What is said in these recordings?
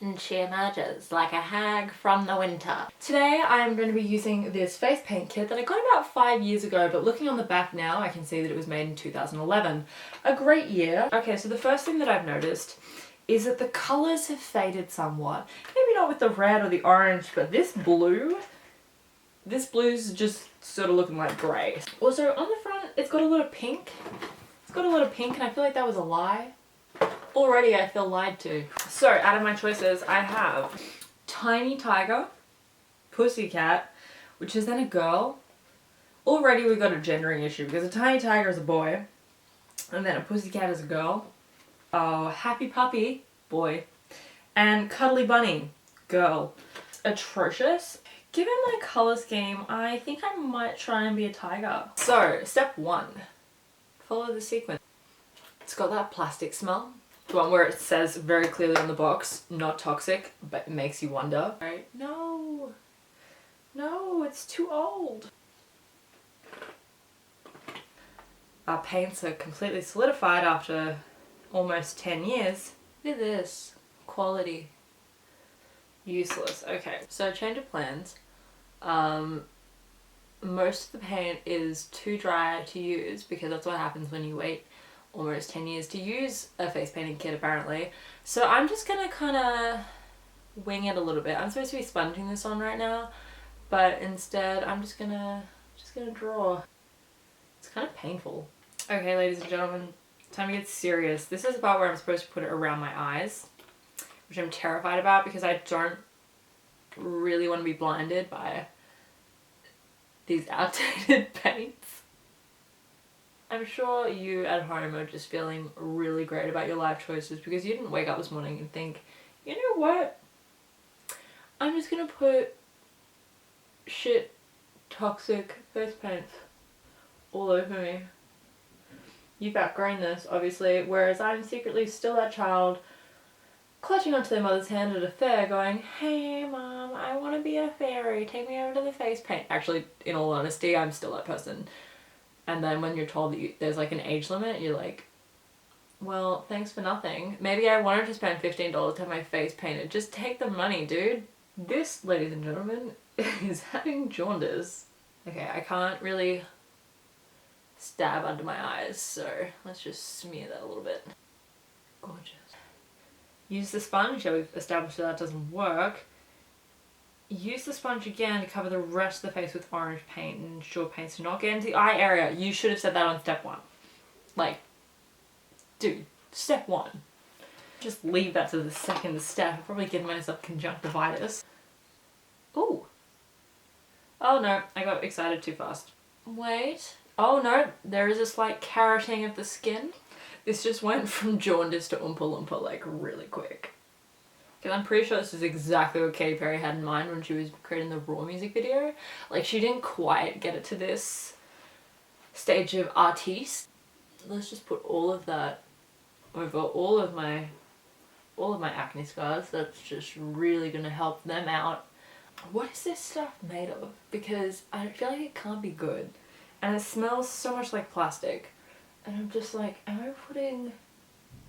And she emerges like a hag from the winter. Today I'm going to be using this face paint kit that I got about 5 years ago, but looking on the back now I can see that it was made in 2011. A great year. Okay, so the first thing that I've noticed is that the colours have faded somewhat. Maybe not with the red or the orange, but this blue's just sort of looking like grey. Also on the front it's got a lot of pink. It's got a lot of pink and I feel like that was a lie. Already I feel lied to. So out of my choices I have Tiny Tiger, Pussycat, which is then a girl. Already we've got a gendering issue because a Tiny Tiger is a boy and then a Pussycat is a girl. Oh, Happy Puppy, boy. And Cuddly Bunny, girl. Atrocious. Given my colour scheme, I think I might try and be a tiger. So, step 1. Follow the sequence. It's got that plastic smell. The one where it says very clearly on the box, not toxic, but it makes you wonder. Right? No. No, it's too old. Our paints are completely solidified after almost 10 years. Look at this. Quality. Useless. Okay, so change of plans. Most of the paint is too dry to use because that's what happens when you wait almost 10 years to use a face painting kit apparently. So I'm just gonna kind of wing it a little bit. I'm supposed to be sponging this on right now, but instead I'm just gonna draw. It's kind of painful. Okay, ladies and gentlemen, time to get serious. This is the part where I'm supposed to put it around my eyes, which I'm terrified about because I don't really want to be blinded by these outdated paints. I'm sure you at home are just feeling really great about your life choices because you didn't wake up this morning and think, you know what, I'm just gonna put shit toxic face paint all over me. You've outgrown this, obviously, whereas I'm secretly still that child clutching onto their mother's hand at a fair going, hey mom, I want to be a fairy, take me over to the face paint. Actually, in all honesty, I'm still that person. And then when you're told that there's like an age limit, you're like, well, thanks for nothing. Maybe I wanted to spend $15 to have my face painted. Just take the money, dude. This, ladies and gentlemen, is having jaundice. Okay, I can't really stab under my eyes, so let's just smear that a little bit. Gorgeous. Use the sponge. Yeah, we've established that doesn't work. Use the sponge again to cover the rest of the face with orange paint and ensure paints do not get into the eye area. You should have said that on step 1. Like, dude, step 1. Just leave that to the second step. I'm probably giving myself conjunctivitis. Ooh. Oh no, I got excited too fast. Wait. Oh no, there is a slight carroting of the skin. This just went from jaundice to Oompa Loompa like really quick. Because I'm pretty sure this is exactly what Katy Perry had in mind when she was creating the Raw music video. Like she didn't quite get it to this stage of artiste. Let's just put all of that over all of my acne scars. That's just really gonna help them out. What is this stuff made of? Because I feel like it can't be good. And it smells so much like plastic. And I'm just like, am I putting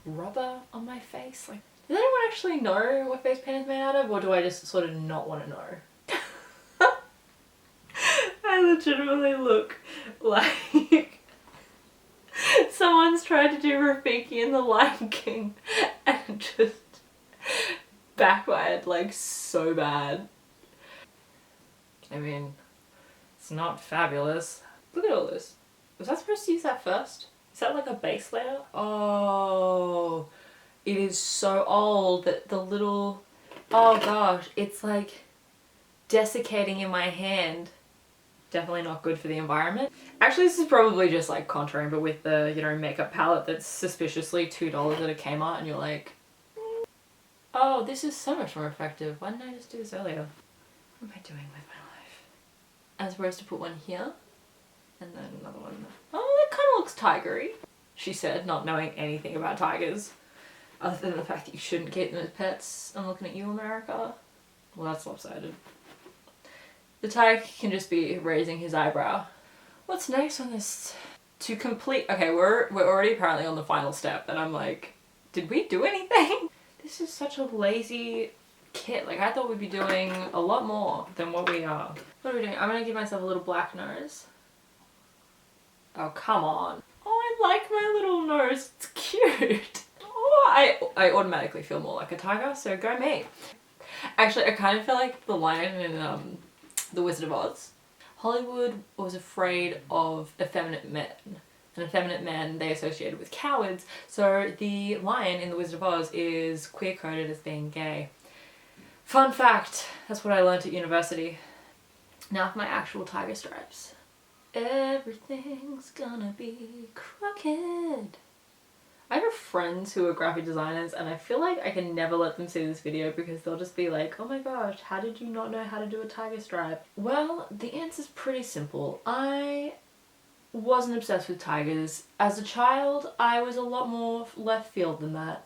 rubber on my face? Like, does anyone actually know what face paint is made out of? Or do I just sort of not want to know? I legitimately look like someone's tried to do Rafiki in The Lion King and just backfired like so bad. I mean, it's not fabulous. Look at all this. Was I supposed to use that first? Is that like a base layer? Oh, it is so old that the little, oh gosh, it's like desiccating in my hand. Definitely not good for the environment. Actually, this is probably just like contouring, but with the, you know, makeup palette that's suspiciously $2 at a Kmart and you're like, oh, this is so much more effective. Why didn't I just do this earlier? What am I doing with my life? I'm supposed to put one here. And then another one. Oh, that kind of looks tigery, she said, not knowing anything about tigers. Other than the fact that you shouldn't keep them as pets. I'm looking at you, America. Well, that's lopsided. The tiger can just be raising his eyebrow. What's next on this? To complete... Okay, we're already apparently on the final step, and I'm like, did we do anything? This is such a lazy kit. Like, I thought we'd be doing a lot more than what we are. What are we doing? I'm gonna give myself a little black nose. Oh, come on. Oh, I like my little nose. It's cute. Oh, I automatically feel more like a tiger, so go me. Actually, I kind of feel like the lion in The Wizard of Oz. Hollywood was afraid of effeminate men. And effeminate men they associated with cowards, so the lion in The Wizard of Oz is queer-coded as being gay. Fun fact, that's what I learned at university. Now for my actual tiger stripes. Everything's gonna be crooked. I have friends who are graphic designers and I feel like I can never let them see this video because they'll just be like, oh my gosh, how did you not know how to do a tiger stripe? Well, the answer's pretty simple. I wasn't obsessed with tigers. As a child, I was a lot more left field than that.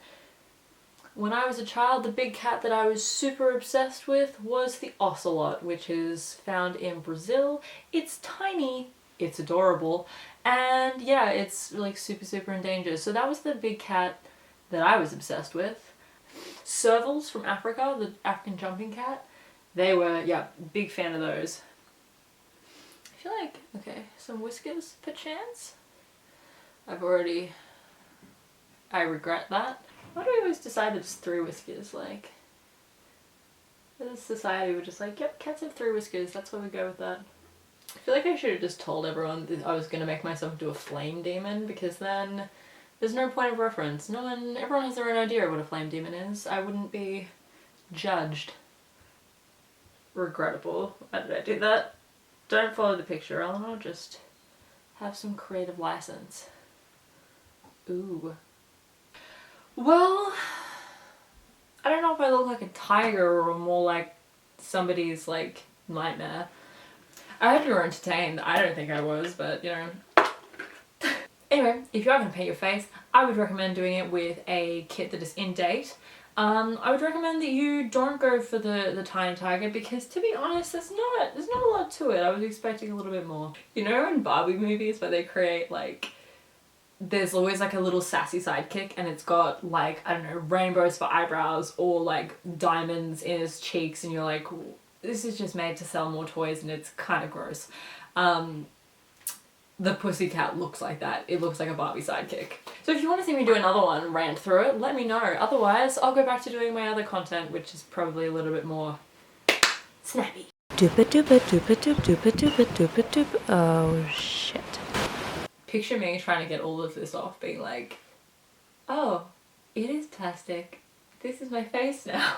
When I was a child, the big cat that I was super obsessed with was the ocelot, which is found in Brazil. It's tiny, it's adorable, and yeah, it's like super endangered. So that was the big cat that I was obsessed with. Servals from Africa, the African jumping cat, they were, yeah, big fan of those. I feel like, okay, some whiskers perchance? I regret that. Why do we always decide that it's 3 whiskers? Like, as a society we're just like, yep, cats have 3 whiskers, that's why we go with that. I feel like I should have just told everyone that I was going to make myself into a flame demon, because then there's no point of reference. Everyone has their own idea of what a flame demon is. I wouldn't be judged. Regrettable. Why did I do that? Don't follow the picture, Eleanor, just have some creative license. Ooh. Well, I don't know if I look like a tiger or more like somebody's like nightmare. I hope you were entertained. I don't think I was, but you know. Anyway, if you are going to paint your face, I would recommend doing it with a kit that is in date. I would recommend that you don't go for the tiny tiger because, to be honest, there's not a lot to it. I was expecting a little bit more. You know in Barbie movies where they create like, there's always like a little sassy sidekick and it's got like, I don't know, rainbows for eyebrows or like diamonds in his cheeks and you're like, this is just made to sell more toys and it's kind of gross. The pussycat looks like that. It looks like a Barbie sidekick. So if you want to see me do another one, rant through it, let me know. Otherwise, I'll go back to doing my other content, which is probably a little bit more snappy. Oh shit. Picture me trying to get all of this off, being like, oh, it is plastic. This is my face now.